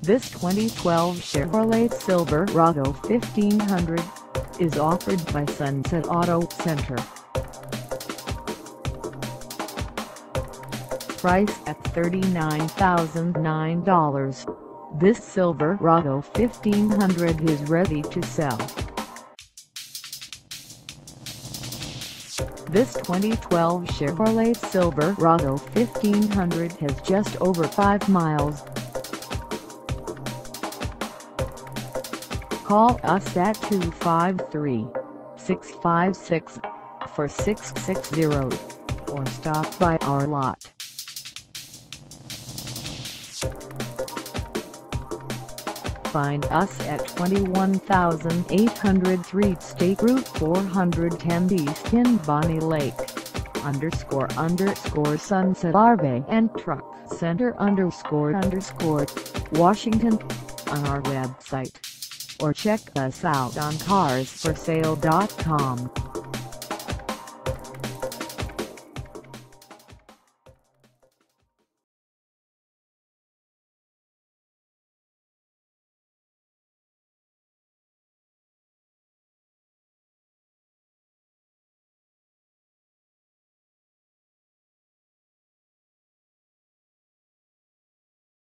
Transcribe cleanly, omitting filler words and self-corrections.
This 2012 Chevrolet Silverado 1500 is offered by Sunset Auto Center. Price at $39,009. This Silverado 1500 is ready to sell. This 2012 Chevrolet Silverado 1500 has just over 5 miles. Call us at 253-656-4660 or stop by our lot. Find us at 21803 State Route 410 East in Bonney Lake, __ Sunset RV&TRUCK Center __ Washington, on our website, or check us out on carsforsale.com.